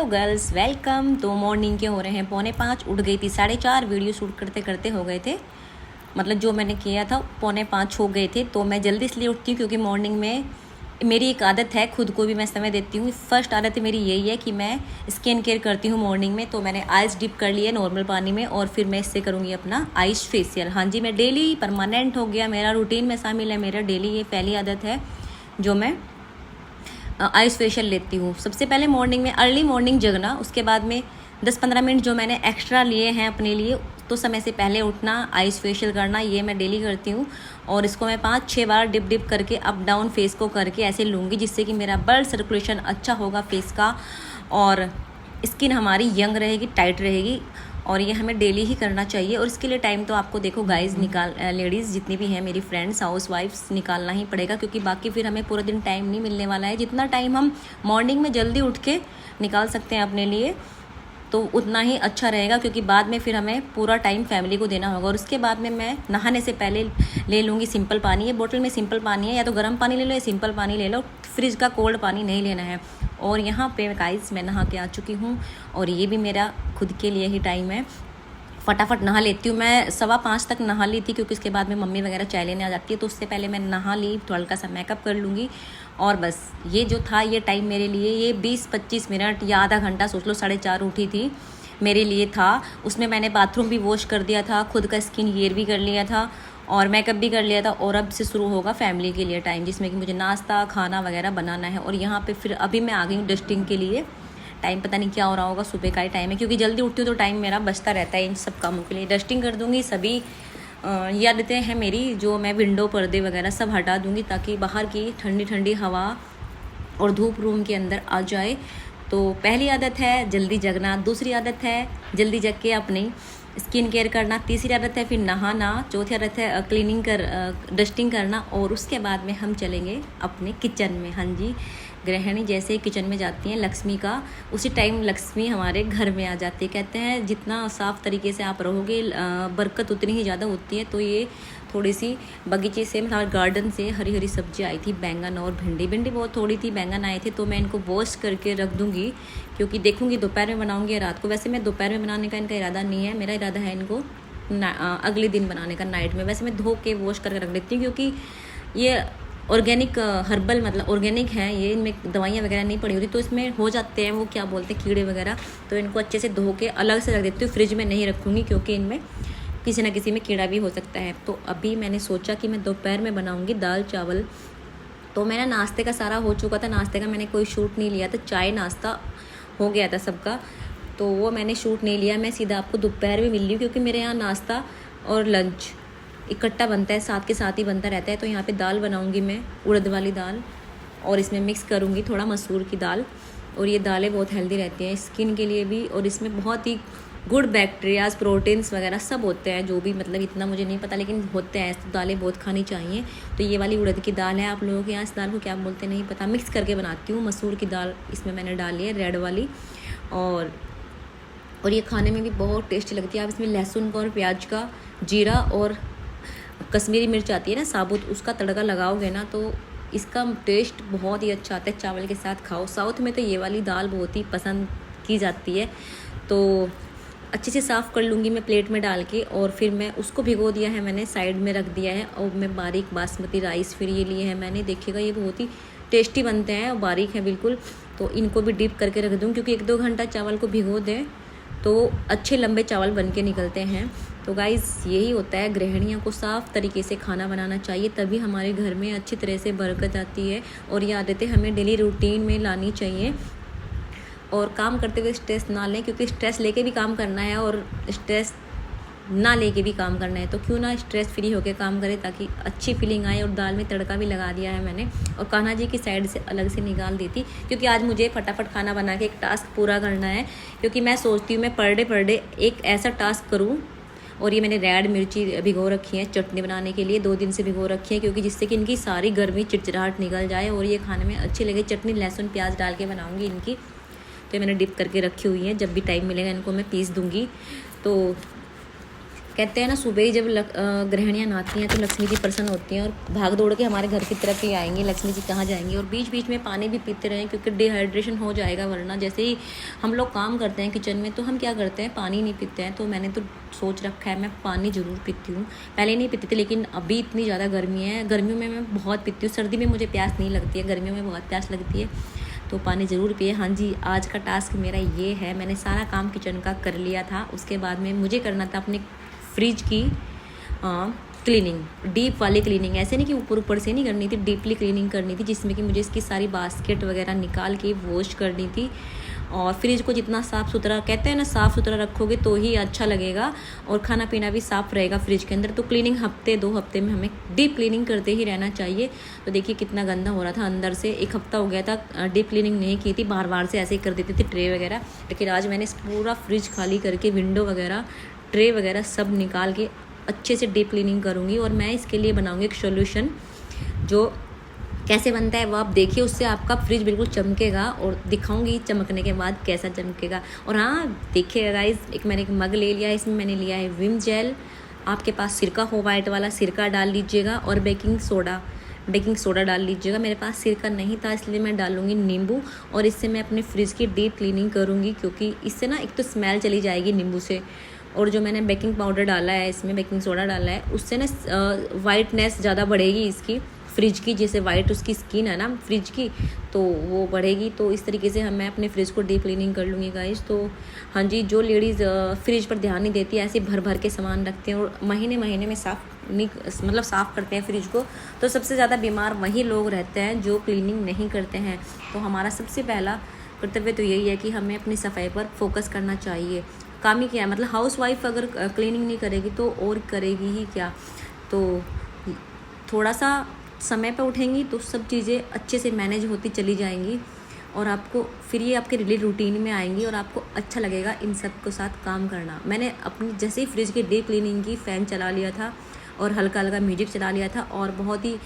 तो girls welcome. तो morning के हो रहे हैं 4:45, उठ गई थी 4:30। वीडियो शूट करते करते हो गए थे, मतलब जो मैंने किया था 4:45 हो गए थे। तो मैं जल्दी इसलिए उठती हूँ क्योंकि मॉर्निंग में मेरी एक आदत है, खुद को भी मैं समय देती हूँ। फर्स्ट आदत मेरी यही है कि मैं स्किन केयर करती हूँ मॉर्निंग में। तो मैंने आइस डिप कर लिया नॉर्मल पानी में और फिर मैं इससे करूँगी अपना आइस फेशियल। हाँ जी, मैं डेली परमानेंट हो गया, मेरा रूटीन में शामिल है, मेरा डेली ये पहली आदत है जो मैं आइस फेशियल लेती हूँ। सबसे पहले मॉर्निंग में अर्ली मॉर्निंग जगना, उसके बाद में 10-15 मिनट जो मैंने एक्स्ट्रा लिए हैं अपने लिए, तो समय से पहले उठना, आइस फेशियल करना, ये मैं डेली करती हूँ। और इसको मैं 5-6 बार डिप करके अप डाउन फेस को करके ऐसे लूँगी, जिससे कि मेरा ब्लड सर्कुलेशन अच्छा होगा फेस का और स्किन हमारी यंग रहेगी, टाइट रहेगी। और ये हमें डेली ही करना चाहिए। और इसके लिए टाइम तो आपको देखो गाइस लेडीज़ जितनी भी हैं मेरी फ्रेंड्स, हाउस वाइफ्स, निकालना ही पड़ेगा, क्योंकि बाकी फिर हमें पूरा दिन टाइम नहीं मिलने वाला है। जितना टाइम हम मॉर्निंग में जल्दी उठ के निकाल सकते हैं अपने लिए तो उतना ही अच्छा रहेगा, क्योंकि बाद में फिर हमें पूरा टाइम फैमिली को देना होगा। और उसके बाद में मैं नहाने से पहले ले लूँगी सिंपल पानी। ये बोतल में सिंपल पानी है, या तो गर्म पानी ले लो या सिंपल पानी ले लो, फ्रिज का कोल्ड पानी नहीं लेना है। और यहाँ पे गाइस मैं नहा के आ चुकी हूँ और ये भी मेरा खुद के लिए ही टाइम है। फटाफट नहा लेती हूँ। मैं 4:15 तक नहा ली थी, क्योंकि उसके बाद में मम्मी वगैरह चाय लेने आ जाती है, तो उससे पहले मैं नहा ली, हल्का सा मेकअप कर लूँगी। और बस ये जो था ये टाइम मेरे लिए, ये 20-25 मिनट या आधा घंटा सोच लो, 4:30 उठी थी, मेरे लिए था। उसमें मैंने बाथरूम भी वॉश कर दिया था, खुद का स्किन केयर भी कर लिया था और मेकअप भी कर लिया था। और अब से शुरू होगा फैमिली के लिए टाइम, जिसमें कि मुझे नाश्ता खाना वगैरह बनाना है। और यहाँ पे फिर अभी मैं आ गई हूँ डस्टिंग के लिए। टाइम पता नहीं क्या हो रहा होगा, सुबह का ही टाइम है, क्योंकि जल्दी उठती हूँ तो टाइम मेरा बचता रहता है इन सब कामों के लिए। डस्टिंग कर दूँगी, सभी ये आदतें हैं मेरी, जो मैं विंडो पर्दे वगैरह सब हटा दूँगी, ताकि बाहर की ठंडी ठंडी हवा और धूप रूम के अंदर आ जाए। तो पहली आदत है जल्दी जगना, दूसरी आदत है जल्दी जग के अपनी स्किन केयर करना, तीसरी आदत है फिर नहाना, चौथी आदत है डस्टिंग करना। और उसके बाद में हम चलेंगे अपने किचन में। हाँ जी, गृहिणी जैसे किचन में जाती हैं लक्ष्मी का, उसी टाइम लक्ष्मी हमारे घर में आ जाती है। कहते हैं जितना साफ़ तरीके से आप रहोगे बरकत उतनी ही ज़्यादा होती है। तो ये थोड़ी सी बगीचे से, मतलब गार्डन से हरी हरी सब्जी आई थी, बैंगन और भिंडी बहुत थोड़ी थी, बैंगन आए थे, तो मैं इनको वॉश करके रख दूँगी, क्योंकि देखूँगी दोपहर में बनाऊँगी या रात को। वैसे मैं दोपहर में बनाने का इनका इरादा नहीं है, मेरा इरादा है इनको अगले दिन बनाने का, नाइट में। वैसे मैं धो के वॉश करके रख देती हूँ, क्योंकि ये ऑर्गेनिक हर्बल, मतलब ऑर्गेनिक है ये, इनमें दवाइयाँ वगैरह नहीं पड़ी होती, तो इसमें हो जाते हैं वो क्या बोलते हैं कीड़े वगैरह। तो इनको अच्छे से धो के अलग से रख देती हूँ, फ्रिज में नहीं रखूँगी, क्योंकि इनमें किसी न किसी में कीड़ा भी हो सकता है। तो अभी मैंने सोचा कि मैं दोपहर में बनाऊँगी दाल चावल। तो मेरा नाश्ते का सारा हो चुका था, नाश्ते का मैंने कोई शूट नहीं लिया था, चाय नाश्ता हो गया था सबका, तो वो मैंने शूट नहीं लिया। मैं सीधा आपको दोपहर में मिल रही हूँ, क्योंकि मेरे यहाँ नाश्ता और लंच इकट्ठा बनता है, साथ के साथ ही बनता रहता है। तो यहाँ पे दाल बनाऊँगी मैं, उड़द वाली दाल, और इसमें मिक्स करूँगी थोड़ा मसूर की दाल। और ये दालें बहुत हेल्दी रहती हैं स्किन के लिए भी, और इसमें बहुत ही गुड बैक्टीरियाज, प्रोटीन्स वगैरह सब होते हैं, जो भी, मतलब इतना मुझे नहीं पता, लेकिन होते हैं। तो दालें बहुत खानी चाहिए। तो ये वाली उड़द की दाल है, आप लोगों के यहाँ इस दाल को क्या बोलते हैं नहीं पता, मिक्स करके बनाती हूँ। मसूर की दाल इसमें मैंने डाली है, रेड वाली। और ये खाने में भी बहुत टेस्टी लगती है। आप इसमें लहसुन का और प्याज का, जीरा और कश्मीरी मिर्च आती है ना साबुत, उसका तड़का लगाओगे ना तो इसका टेस्ट बहुत ही अच्छा आता है। चावल के साथ खाओ। साउथ में तो ये वाली दाल बहुत ही पसंद की जाती है। तो अच्छे से साफ़ कर लूँगी मैं प्लेट में डाल के, और फिर मैं उसको भिगो दिया है मैंने, साइड में रख दिया है। और मैं बारीक बासमती राइस फिर ये लिए हैं मैंने, देखिएगा ये बहुत ही टेस्टी बनते हैं और बारीक है बिल्कुल। तो इनको भी डिप करके रख दूँ, क्योंकि 1-2 घंटा चावल को भिगो दें तो अच्छे लंबे चावल बन के निकलते हैं। तो गाइज़ यही होता है, गृहिणियों को साफ़ तरीके से खाना बनाना चाहिए, तभी हमारे घर में अच्छी तरह से बरकत आती है। और ये आदतें हमें डेली रूटीन में लानी चाहिए। और काम करते हुए स्ट्रेस ना लें, क्योंकि स्ट्रेस लेके भी काम करना है और स्ट्रेस ना लेके भी काम करना है। तो क्यों ना स्ट्रेस फ्री होकर काम करें, ताकि अच्छी फीलिंग आए। और दाल में तड़का भी लगा दिया है मैंने, और कान्हा जी की साइड से अलग से निकाल दी थी, क्योंकि आज मुझे फटाफट खाना बना के एक टास्क पूरा करना है। क्योंकि मैं सोचती हूँ मैं पर डे एक ऐसा टास्क करूँ। और ये मैंने रेड मिर्ची भिगो रखी है चटनी बनाने के लिए, 2 दिन से भिगो रखी है, क्योंकि जिससे कि इनकी सारी गर्मी चिड़चिड़ाहट निकल जाए और ये खाने में अच्छी लगे। चटनी लहसुन प्याज डाल के बनाऊँगी इनकी। तो मैंने डिप करके रखी हुई है, जब भी टाइम मिलेगा इनको मैं पीस दूँगी। तो कहते हैं ना, सुबह ही जब गृहिणियाँ नहाती हैं तो लक्ष्मी जी प्रसन्न होती हैं और भाग दौड़ के हमारे घर की तरफ ही आएंगी। लक्ष्मी जी कहाँ जाएंगी। और बीच बीच में पानी भी पीते रहें, क्योंकि डिहाइड्रेशन हो जाएगा, वरना जैसे ही हम लोग काम करते हैं किचन में तो हम क्या करते हैं, पानी नहीं पीते हैं। तो मैंने तो सोच रखा है मैं पानी ज़रूर पीती हूँ। पहले नहीं पीती थी, लेकिन अभी इतनी ज़्यादा गर्मी है, गर्मियों में मैं बहुत पीती हूँ। सर्दी में मुझे प्यास नहीं लगती है, गर्मियों में बहुत प्यास लगती है, तो पानी ज़रूर पिए। हाँ जी, आज का टास्क मेरा ये है, मैंने सारा काम किचन का कर लिया था। उसके बाद में मुझे करना था अपने फ्रिज की क्लीनिंग, डीप वाली क्लीनिंग। ऐसे नहीं कि ऊपर ऊपर से नहीं करनी थी, डीपली क्लीनिंग करनी थी, जिसमें कि मुझे इसकी सारी बास्केट वगैरह निकाल के वॉश करनी थी। और फ्रिज को जितना साफ़ सुथरा, कहते हैं ना, साफ़ सुथरा रखोगे तो ही अच्छा लगेगा और खाना पीना भी साफ़ रहेगा फ्रिज के अंदर। तो क्लीनिंग हफ्ते 2 हफ्ते में हमें डीप क्लीनिंग करते ही रहना चाहिए। तो देखिए कितना गंदा हो रहा था अंदर से, 1 हफ्ता हो गया था डीप क्लीनिंग नहीं की थी, बार बार से ऐसे ही कर देती थी ट्रे वगैरह। लेकिन आज मैंने पूरा फ्रिज खाली करके विंडो वगैरह, ट्रे वगैरह सब निकाल के अच्छे से डीप क्लीनिंग करूँगी। और मैं इसके लिए बनाऊँगी एक सॉल्यूशन, जो कैसे बनता है वो आप देखिए, उससे आपका फ्रिज बिल्कुल चमकेगा और दिखाऊंगी चमकने के बाद कैसा चमकेगा। और हाँ देखिएगा गाइस, मैंने एक मग ले लिया है, इसमें मैंने लिया है विम जेल। आपके पास सिरका हो, वाइट वाला सिरका डाल लीजिएगा, और बेकिंग सोडा डाल लीजिएगा। मेरे पास सिरका नहीं था, इसलिए मैं डालूंगी नींबू। और इससे मैं अपने फ्रिज की डीप क्लीनिंग करूँगी, क्योंकि इससे ना एक तो स्मेल चली जाएगी नींबू से, और जो मैंने बेकिंग पाउडर डाला है, इसमें बेकिंग सोडा डाला है, उससे ना वाइटनेस ज़्यादा बढ़ेगी इसकी फ्रिज की। जैसे वाइट उसकी स्किन है ना फ्रिज की, तो वो बढ़ेगी। तो इस तरीके से मैं अपने फ्रिज को डीप क्लीनिंग कर लूँगी गाइस। तो हाँ जी, जो लेडीज़ फ्रिज पर ध्यान नहीं देती, ऐसे भर भर के सामान रखते हैं और महीने महीने में साफ़ करते हैं फ्रिज को, तो सबसे ज़्यादा बीमार वही लोग रहते हैं जो क्लीनिंग नहीं करते हैं। तो हमारा सबसे पहला कर्तव्य तो यही है कि हमें अपनी सफाई पर फोकस करना चाहिए। काम ही क्या है, मतलब हाउसवाइफ अगर क्लीनिंग नहीं करेगी तो और करेगी ही क्या। तो थोड़ा सा समय पर उठेंगी तो सब चीज़ें अच्छे से मैनेज होती चली जाएंगी, और आपको फिर ये आपके डेली रूटीन में आएंगी और आपको अच्छा लगेगा इन सब के साथ काम करना। मैंने अपनी जैसे ही फ्रिज की डीप क्लीनिंग की, फ़ैन चला लिया था और हल्का हल्का म्यूजिक चला लिया था, और बहुत ही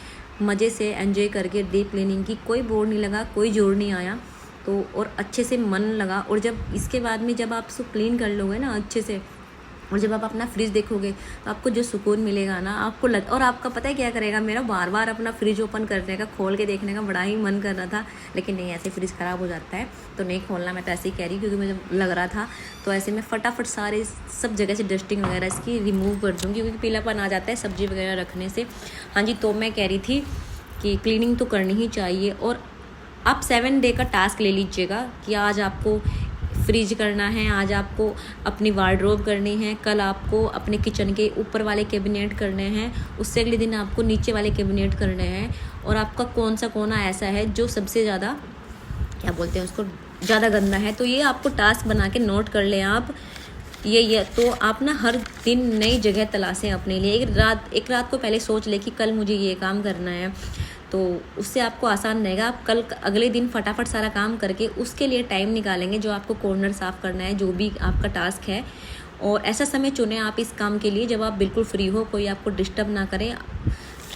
मज़े से एंजॉय करके डीप क्लीनिंग की। कोई बोर नहीं लगा, कोई जोर नहीं आया, तो और अच्छे से मन लगा। और जब इसके बाद में जब आप उसको क्लीन कर लोगे ना अच्छे से, और जब आप अपना फ्रिज देखोगे तो आपको जो सुकून मिलेगा ना, आपको और आपका पता है क्या करेगा, मेरा बार बार अपना फ्रिज ओपन करने का, खोल के देखने का बड़ा ही मन कर रहा था, लेकिन नहीं, ऐसे फ्रिज ख़राब हो जाता है तो नहीं खोलना। मैं तो ऐसे ही कह रही हूँ क्योंकि मुझे लग रहा था। तो ऐसे मैं फटाफट सारे सब जगह से डस्टिंग वगैरह इसकी रिमूव कर दूँगी, क्योंकि पीलापन आ जाता है सब्जी वगैरह रखने से। हाँ जी, तो मैं कह रही थी कि क्लीनिंग तो करनी ही चाहिए। और आप 7 डे का टास्क ले लीजिएगा कि आज आपको फ्रिज करना है, आज आपको अपनी वार्डरोब करनी है, कल आपको अपने किचन के ऊपर वाले कैबिनेट करने हैं, उससे अगले दिन आपको नीचे वाले कैबिनेट करने हैं, और आपका कौन सा कोना ऐसा है जो सबसे ज़्यादा, क्या बोलते हैं उसको, ज़्यादा गंदा है। तो ये आपको टास्क बना के नोट कर लें आप। ये तो आप ना हर दिन नई जगह तलाशें अपने लिए। एक रात को पहले सोच ले कि कल मुझे ये काम करना है, तो उससे आपको आसान रहेगा। आप कल अगले दिन फटाफट सारा काम करके उसके लिए टाइम निकालेंगे, जो आपको कॉर्नर साफ़ करना है, जो भी आपका टास्क है। और ऐसा समय चुनें आप इस काम के लिए जब आप बिल्कुल फ्री हो, कोई आपको डिस्टर्ब ना करे।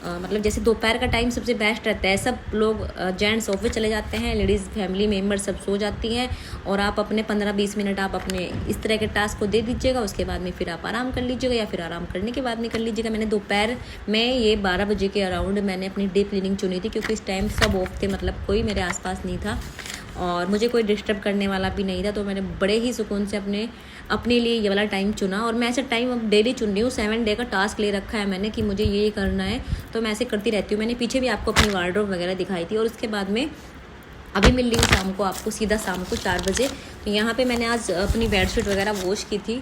मतलब जैसे दोपहर का टाइम सबसे बेस्ट रहता है, सब लोग जेंट्स ऑफिस चले जाते हैं, लेडीज़ फैमिली मेम्बर सब सो जाती हैं, और आप अपने 15-20 मिनट आप अपने इस तरह के टास्क को दे दीजिएगा। उसके बाद में फिर आप आराम कर लीजिएगा, या फिर आराम करने के बाद में कर लीजिएगा। मैंने दोपहर में ये 12 बजे के अराउंड मैंने अपनी डीप क्लीनिंग चुनी थी, क्योंकि इस टाइम सब ऑफ थे, मतलब कोई मेरे आसपास नहीं था और मुझे कोई डिस्टर्ब करने वाला भी नहीं था। तो मैंने बड़े ही सुकून से अपने लिए ये वाला टाइम चुना, और मैं ऐसे टाइम अब डेली चुन रही हूँ। 7 डे का टास्क ले रखा है मैंने कि मुझे ये करना है, तो मैं ऐसे करती रहती हूँ। मैंने पीछे भी आपको अपनी वार्डरोब वगैरह दिखाई थी। और उसके बाद में अभी मिल रही हूँ शाम को आपको, सीधा शाम को 4 बजे। तो यहाँ पर मैंने आज अपनी बेडशीट वगैरह वॉश की थी,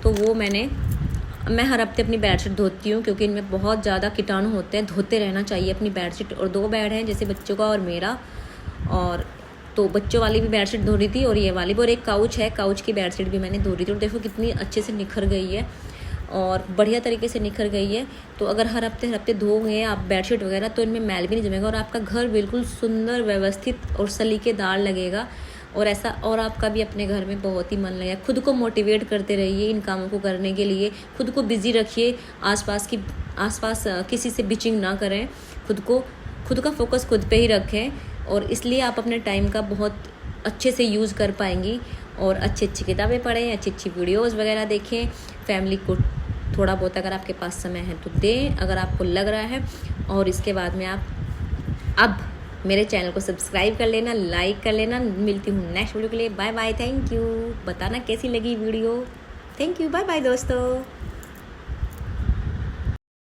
तो वो मैं हर हफ्ते अपनी बेडशीट धोती हूँ, क्योंकि इनमें बहुत ज़्यादा कीटाणु होते हैं, धोते रहना चाहिए अपनी बेडशीट। और 2 बेड हैं, जैसे बच्चों का और मेरा, और तो बच्चों वाली भी बेडशीट धो रही थी और ये वाली भी, और एक काउच है, काउच की बेडशीट भी मैंने धो रही थी। और देखो कितनी अच्छे से निखर गई है और बढ़िया तरीके से निखर गई है। तो अगर हर हफ्ते धोगे आप बेडशीट वगैरह, तो इनमें मैल भी नहीं जमेगा, और आपका घर बिल्कुल सुंदर, व्यवस्थित और सलीकेदार लगेगा। और ऐसा, और आपका भी अपने घर में बहुत ही मन लगेगा। खुद को मोटिवेट करते रहिए इन कामों को करने के लिए, खुद को बिजी रखिए, आसपास किसी से बिचिंग ना करें, खुद का फोकस खुद पे ही रखें, और इसलिए आप अपने टाइम का बहुत अच्छे से यूज़ कर पाएंगी। और अच्छी किताबें पढ़ें, अच्छी वीडियोस वगैरह देखें, फैमिली को थोड़ा बहुत अगर आपके पास समय है तो दें, अगर आपको लग रहा है। और इसके बाद में आप अब मेरे चैनल को सब्सक्राइब कर लेना, लाइक कर लेना। मिलती हूँ नेक्स्ट वीडियो के लिए। Bye bye, thank you. बताना कैसी लगी video. Thank you, bye bye दोस्तों।